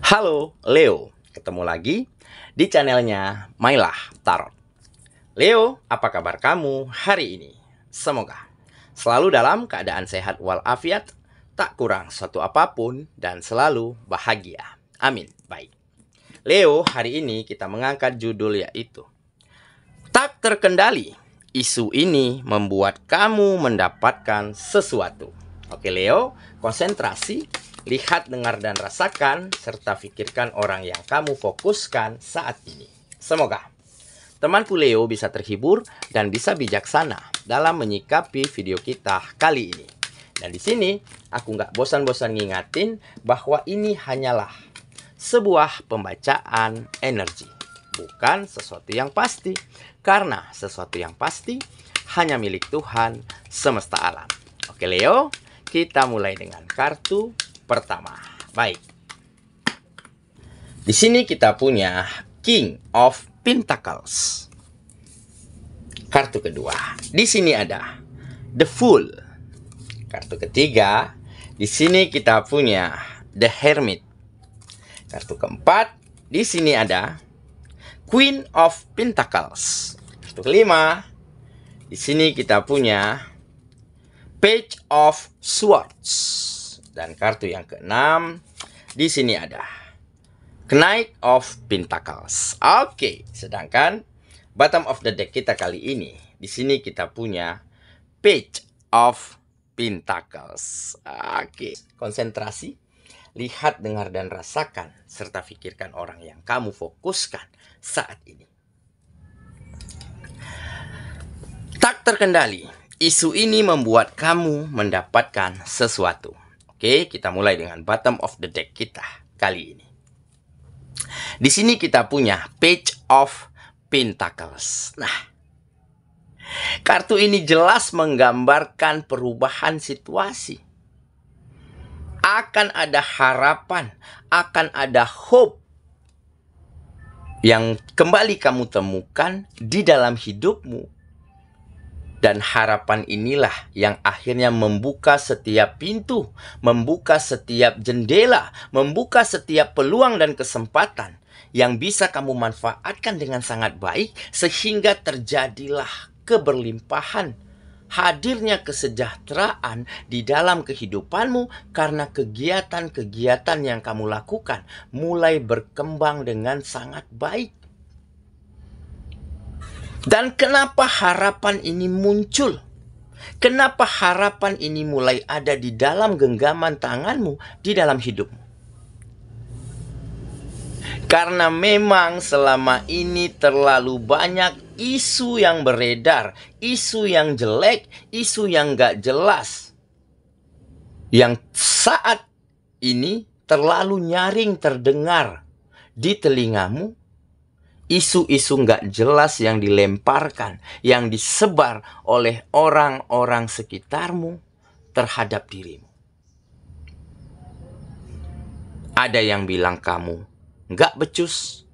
Halo Leo, ketemu lagi di channelnya Mailah Tarot. Leo, apa kabar kamu hari ini? Semoga selalu dalam keadaan sehat walafiat, tak kurang suatu apapun, dan selalu bahagia. Amin. Baik. Leo, hari ini kita mengangkat judul yaitu Tak Terkendali. Isu ini membuat kamu mendapatkan sesuatu. Oke Leo, konsentrasi. Lihat, dengar, dan rasakan, serta pikirkan orang yang kamu fokuskan saat ini. Semoga temanku Leo bisa terhibur dan bisa bijaksana dalam menyikapi video kita kali ini. Dan di sini, aku nggak bosan-bosan ngingatin bahwa ini hanyalah sebuah pembacaan energi, bukan sesuatu yang pasti. Karena sesuatu yang pasti hanya milik Tuhan semesta alam. Oke Leo, kita mulai dengan kartu pertama. Baik. Di sini kita punya King of Pentacles. Kartu kedua. Di sini ada The Fool. Kartu ketiga. Di sini kita punya The Hermit. Kartu keempat. Di sini ada Queen of Pentacles. Kartu kelima. Di sini kita punya Page of Swords. Dan kartu yang keenam, di sini ada Knight of Pentacles. Oke, sedangkan bottom of the deck kita kali ini, di sini kita punya Page of Pentacles. Oke, konsentrasi, lihat, dengar, dan rasakan, serta pikirkan orang yang kamu fokuskan saat ini. Tak terkendali, isu ini membuat kamu mendapatkan sesuatu. Oke, kita mulai dengan bottom of the deck kita kali ini. Di sini kita punya Page of Pentacles. Nah, kartu ini jelas menggambarkan perubahan situasi. Akan ada harapan, akan ada hope yang kembali kamu temukan di dalam hidupmu. Dan harapan inilah yang akhirnya membuka setiap pintu, membuka setiap jendela, membuka setiap peluang dan kesempatan yang bisa kamu manfaatkan dengan sangat baik, sehingga terjadilah keberlimpahan, hadirnya kesejahteraan di dalam kehidupanmu karena kegiatan-kegiatan yang kamu lakukan mulai berkembang dengan sangat baik. Dan kenapa harapan ini muncul? Kenapa harapan ini mulai ada di dalam genggaman tanganmu, di dalam hidupmu? Karena memang selama ini terlalu banyak isu yang beredar, isu yang jelek, isu yang gak jelas, yang saat ini terlalu nyaring terdengar di telingamu. Isu-isu nggak jelas yang dilemparkan, yang disebar oleh orang-orang sekitarmu terhadap dirimu. Ada yang bilang kamu nggak becus.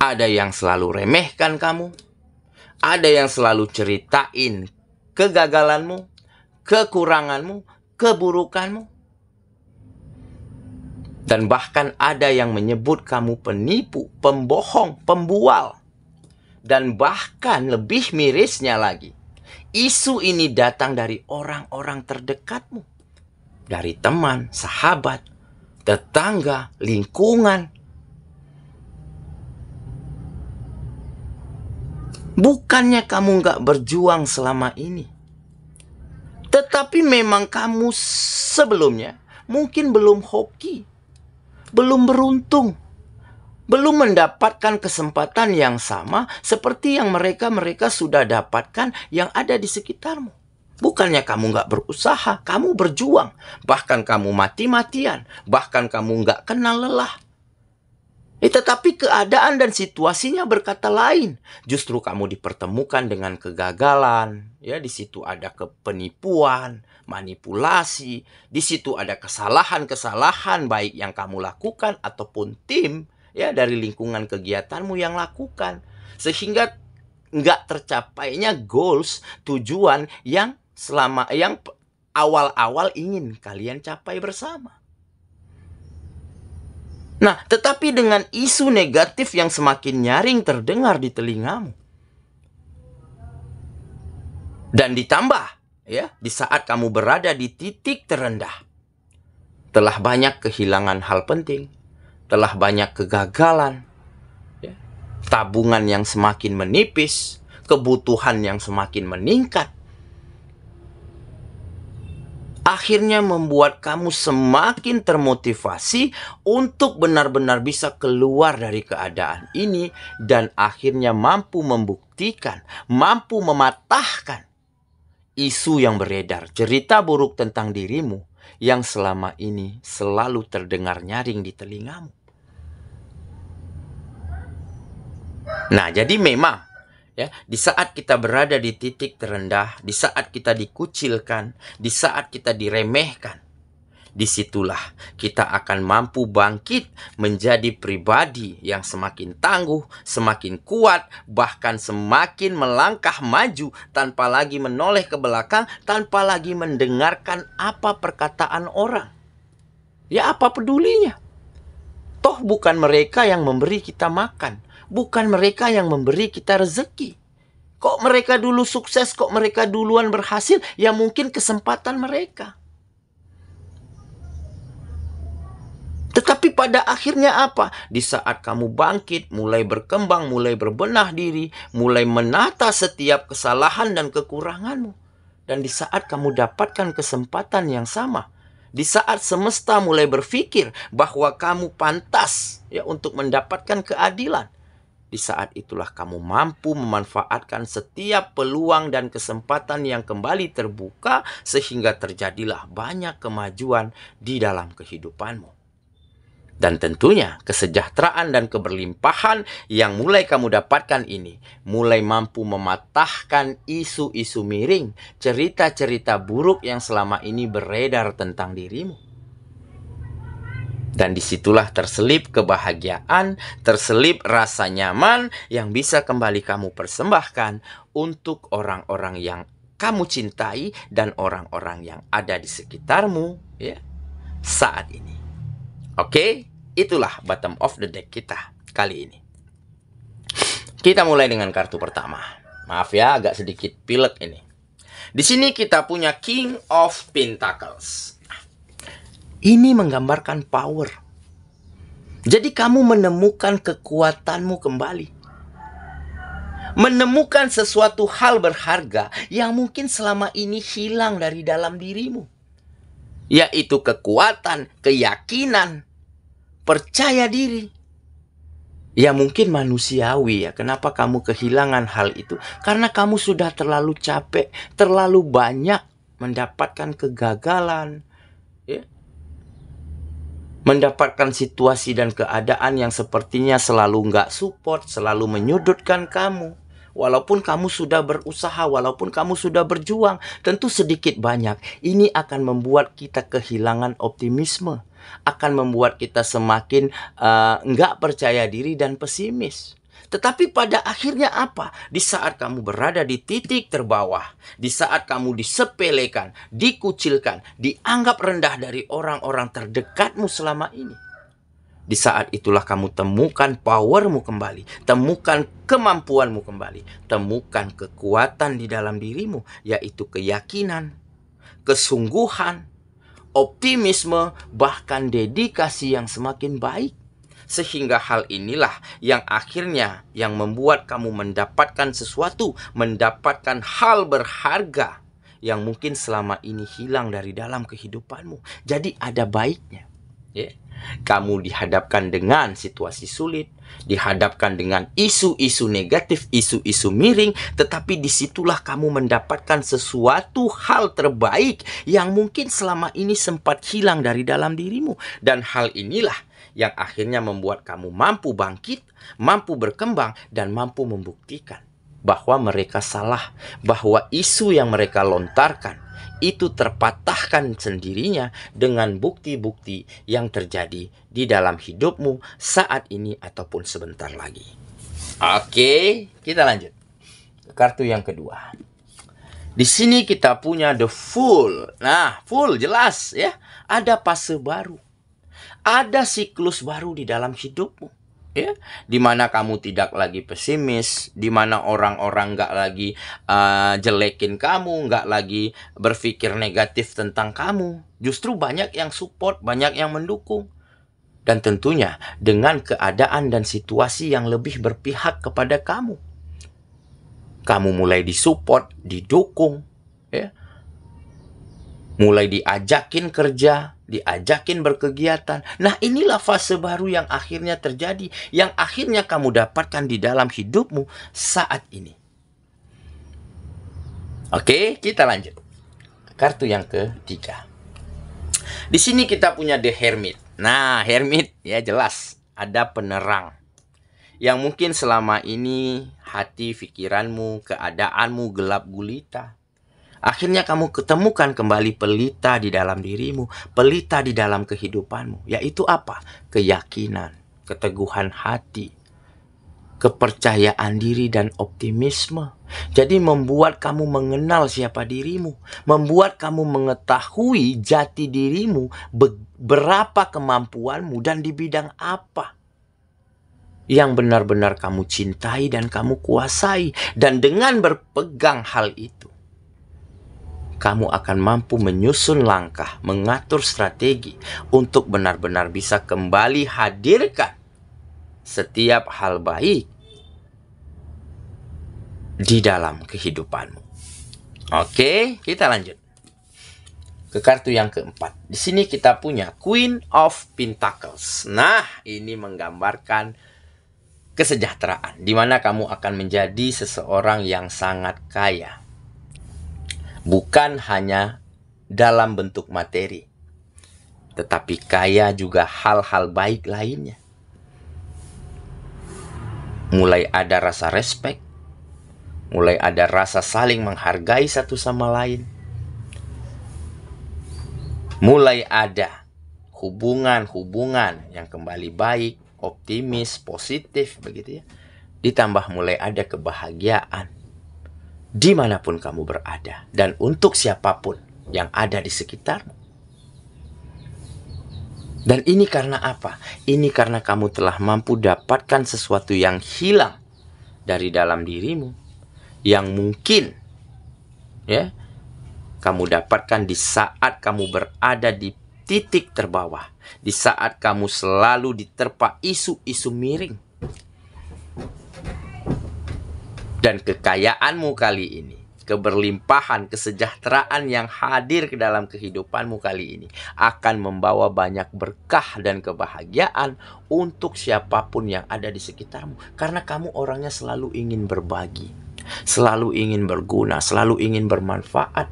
Ada yang selalu remehkan kamu. Ada yang selalu ceritain kegagalanmu, kekuranganmu, keburukanmu. Dan bahkan ada yang menyebut kamu penipu, pembohong, pembual. Dan bahkan lebih mirisnya lagi, isu ini datang dari orang-orang terdekatmu. Dari teman, sahabat, tetangga, lingkungan. Bukannya kamu gak berjuang selama ini. Tetapi memang kamu sebelumnya mungkin belum hoki, belum beruntung, belum mendapatkan kesempatan yang sama seperti yang mereka sudah dapatkan yang ada di sekitarmu. Bukannya kamu nggak berusaha, kamu berjuang, bahkan kamu mati-matian, bahkan kamu nggak kenal lelah. Tetapi keadaan dan situasinya berkata lain. Justru kamu dipertemukan dengan kegagalan. Ya, di situ ada penipuan, manipulasi. Di situ ada kesalahan-kesalahan baik yang kamu lakukan ataupun tim ya dari lingkungan kegiatanmu yang lakukan. Sehingga nggak tercapainya goals, tujuan yang awal-awal ingin kalian capai bersama. Nah, tetapi dengan isu negatif yang semakin nyaring terdengar di telingamu, dan ditambah ya, di saat kamu berada di titik terendah, telah banyak kehilangan hal penting, telah banyak kegagalan, ya, tabungan yang semakin menipis, kebutuhan yang semakin meningkat, akhirnya membuat kamu semakin termotivasi untuk benar-benar bisa keluar dari keadaan ini dan akhirnya mampu membuktikan, mampu mematahkan isu yang beredar, cerita buruk tentang dirimu yang selama ini selalu terdengar nyaring di telingamu. Nah, jadi memang ya, di saat kita berada di titik terendah, di saat kita dikucilkan, di saat kita diremehkan, disitulah kita akan mampu bangkit menjadi pribadi yang semakin tangguh, semakin kuat, bahkan semakin melangkah maju tanpa lagi menoleh ke belakang, tanpa lagi mendengarkan apa perkataan orang. Ya, apa pedulinya? Toh bukan mereka yang memberi kita makan, bukan mereka yang memberi kita rezeki. Kok mereka dulu sukses, kok mereka duluan berhasil, ya mungkin kesempatan mereka. Tetapi pada akhirnya apa? Di saat kamu bangkit, mulai berkembang, mulai berbenah diri, mulai menata setiap kesalahan dan kekuranganmu. Dan di saat kamu dapatkan kesempatan yang sama, di saat semesta mulai berpikir bahwa kamu pantas ya untuk mendapatkan keadilan, di saat itulah kamu mampu memanfaatkan setiap peluang dan kesempatan yang kembali terbuka sehingga terjadilah banyak kemajuan di dalam kehidupanmu. Dan tentunya kesejahteraan dan keberlimpahan yang mulai kamu dapatkan ini mulai mampu mematahkan isu-isu miring, cerita-cerita buruk yang selama ini beredar tentang dirimu. Dan disitulah terselip kebahagiaan, terselip rasa nyaman yang bisa kembali kamu persembahkan untuk orang-orang yang kamu cintai dan orang-orang yang ada di sekitarmu ya, saat ini. Oke? Itulah bottom of the deck kita kali ini. Kita mulai dengan kartu pertama. Maaf ya, agak sedikit pilek ini. Di sini kita punya King of Pentacles. Ini menggambarkan power. Jadi kamu menemukan kekuatanmu kembali. Menemukan sesuatu hal berharga yang mungkin selama ini hilang dari dalam dirimu. Yaitu kekuatan, keyakinan, percaya diri. Ya mungkin manusiawi ya. Kenapa kamu kehilangan hal itu? Karena kamu sudah terlalu capek, terlalu banyak mendapatkan kegagalan, ya, mendapatkan situasi dan keadaan yang sepertinya selalu nggak support, selalu menyudutkan kamu. Walaupun kamu sudah berusaha, walaupun kamu sudah berjuang, tentu sedikit banyak ini akan membuat kita kehilangan optimisme, akan membuat kita semakin nggak percaya diri dan pesimis. Tetapi pada akhirnya apa? Di saat kamu berada di titik terbawah, di saat kamu disepelekan, dikucilkan, dianggap rendah dari orang-orang terdekatmu selama ini, di saat itulah kamu temukan powermu kembali, temukan kemampuanmu kembali, temukan kekuatan di dalam dirimu, yaitu keyakinan, kesungguhan, optimisme, bahkan dedikasi yang semakin baik. Sehingga hal inilah yang akhirnya yang membuat kamu mendapatkan sesuatu, mendapatkan hal berharga yang mungkin selama ini hilang dari dalam kehidupanmu. Jadi ada baiknya, ya. Kamu dihadapkan dengan situasi sulit, dihadapkan dengan isu-isu negatif, isu-isu miring, tetapi disitulah kamu mendapatkan sesuatu hal terbaik yang mungkin selama ini sempat hilang dari dalam dirimu. Dan hal inilah yang akhirnya membuat kamu mampu bangkit, mampu berkembang, dan mampu membuktikan bahwa mereka salah, bahwa isu yang mereka lontarkan itu terpatahkan sendirinya dengan bukti-bukti yang terjadi di dalam hidupmu saat ini ataupun sebentar lagi. Oke, kita lanjut. Kartu yang kedua. Di sini kita punya The Fool. Nah, Fool jelas ya, ada fase baru. Ada siklus baru di dalam hidupmu, ya, di mana kamu tidak lagi pesimis, di mana orang-orang nggak lagi jelekin kamu, nggak lagi berpikir negatif tentang kamu. Justru banyak yang support, banyak yang mendukung. Dan tentunya dengan keadaan dan situasi yang lebih berpihak kepada kamu. Kamu mulai disupport, didukung, ya. Mulai diajakin kerja, diajakin berkegiatan. Nah, inilah fase baru yang akhirnya terjadi, yang akhirnya kamu dapatkan di dalam hidupmu saat ini. Oke, kita lanjut. Kartu yang ketiga. Di sini kita punya The Hermit. Nah, Hermit ya jelas ada penerang. Yang mungkin selama ini hati, pikiranmu, keadaanmu gelap gulita. Akhirnya kamu ketemukan kembali pelita di dalam dirimu, pelita di dalam kehidupanmu. Yaitu apa? Keyakinan, keteguhan hati, kepercayaan diri dan optimisme. Jadi membuat kamu mengenal siapa dirimu, membuat kamu mengetahui jati dirimu, berapa kemampuanmu dan di bidang apa yang benar-benar kamu cintai dan kamu kuasai. Dan dengan berpegang hal itu, kamu akan mampu menyusun langkah, mengatur strategi untuk benar-benar bisa kembali hadirkan setiap hal baik di dalam kehidupanmu. Oke, kita lanjut ke kartu yang keempat. Di sini kita punya Queen of Pentacles. Nah, ini menggambarkan kesejahteraan, di mana kamu akan menjadi seseorang yang sangat kaya. Bukan hanya dalam bentuk materi, tetapi kaya juga hal-hal baik lainnya. Mulai ada rasa respect, mulai ada rasa saling menghargai satu sama lain. Mulai ada hubungan-hubungan yang kembali baik, optimis, positif begitu ya. Ditambah mulai ada kebahagiaan dimanapun kamu berada dan untuk siapapun yang ada di sekitarmu. Dan ini karena apa? Ini karena kamu telah mampu dapatkan sesuatu yang hilang dari dalam dirimu, yang mungkin ya kamu dapatkan di saat kamu berada di titik terbawah, di saat kamu selalu diterpa isu-isu miring. Dan kekayaanmu kali ini, keberlimpahan, kesejahteraan yang hadir ke dalam kehidupanmu kali ini akan membawa banyak berkah dan kebahagiaan untuk siapapun yang ada di sekitarmu. Karena kamu orangnya selalu ingin berbagi, selalu ingin berguna, selalu ingin bermanfaat.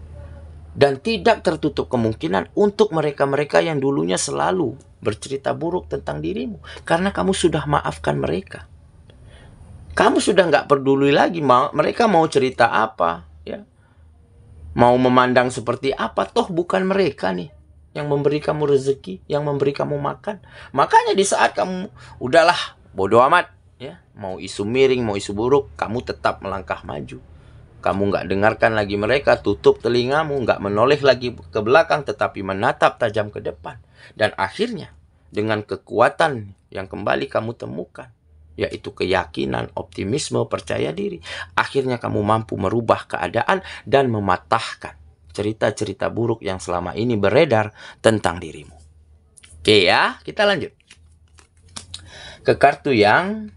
Dan tidak tertutup kemungkinan untuk mereka-mereka yang dulunya selalu bercerita buruk tentang dirimu. Karena kamu sudah maafkan mereka. Kamu sudah nggak peduli lagi mereka mau cerita apa, ya, mau memandang seperti apa. Toh bukan mereka nih yang memberi kamu rezeki, yang memberi kamu makan. Makanya di saat kamu udahlah bodo amat, ya, mau isu miring, mau isu buruk, kamu tetap melangkah maju. Kamu nggak dengarkan lagi mereka, tutup telingamu, nggak menoleh lagi ke belakang, tetapi menatap tajam ke depan. Dan akhirnya dengan kekuatan yang kembali kamu temukan, yaitu keyakinan, optimisme, percaya diri, akhirnya kamu mampu merubah keadaan dan mematahkan cerita-cerita buruk yang selama ini beredar tentang dirimu. Oke ya, kita lanjut ke kartu yang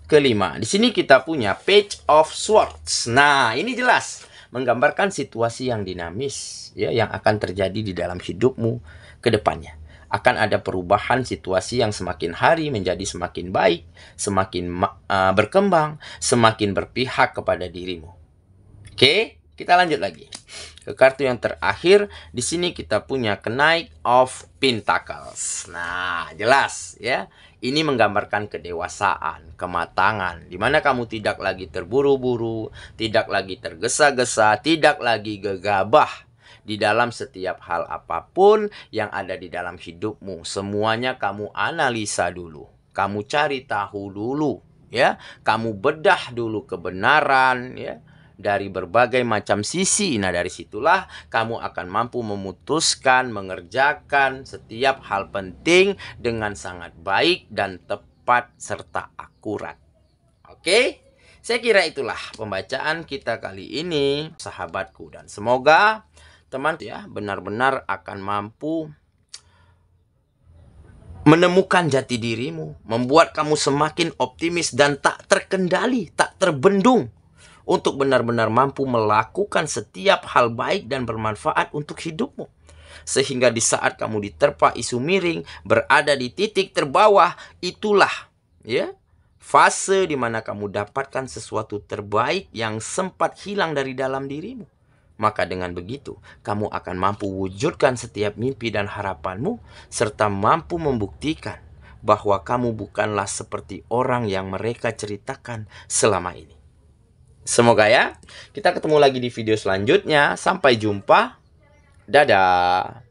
kelima. Di sini kita punya Page of Swords. Nah, ini jelas menggambarkan situasi yang dinamis ya, yang akan terjadi di dalam hidupmu ke depannya. Akan ada perubahan situasi yang semakin hari menjadi semakin baik, semakin berkembang, semakin berpihak kepada dirimu. Oke, kita lanjut lagi ke kartu yang terakhir. Di sini kita punya Knight of Pentacles. Nah, jelas ya. Ini menggambarkan kedewasaan, kematangan, di mana kamu tidak lagi terburu-buru, tidak lagi tergesa-gesa, tidak lagi gegabah di dalam setiap hal apapun yang ada di dalam hidupmu. Semuanya kamu analisa dulu, kamu cari tahu dulu, ya, kamu bedah dulu kebenaran, ya, dari berbagai macam sisi. Nah, dari situlah kamu akan mampu memutuskan, mengerjakan setiap hal penting dengan sangat baik dan tepat serta akurat. Oke? Saya kira itulah pembacaan kita kali ini, sahabatku, dan semoga teman ya benar-benar akan mampu menemukan jati dirimu, membuat kamu semakin optimis dan tak terkendali, tak terbendung untuk benar-benar mampu melakukan setiap hal baik dan bermanfaat untuk hidupmu. Sehingga di saat kamu diterpa isu miring, berada di titik terbawah, itulah ya fase di mana kamu dapatkan sesuatu terbaik yang sempat hilang dari dalam dirimu. Maka dengan begitu, kamu akan mampu wujudkan setiap mimpi dan harapanmu, serta mampu membuktikan bahwa kamu bukanlah seperti orang yang mereka ceritakan selama ini. Semoga ya, kita ketemu lagi di video selanjutnya. Sampai jumpa. Dadah.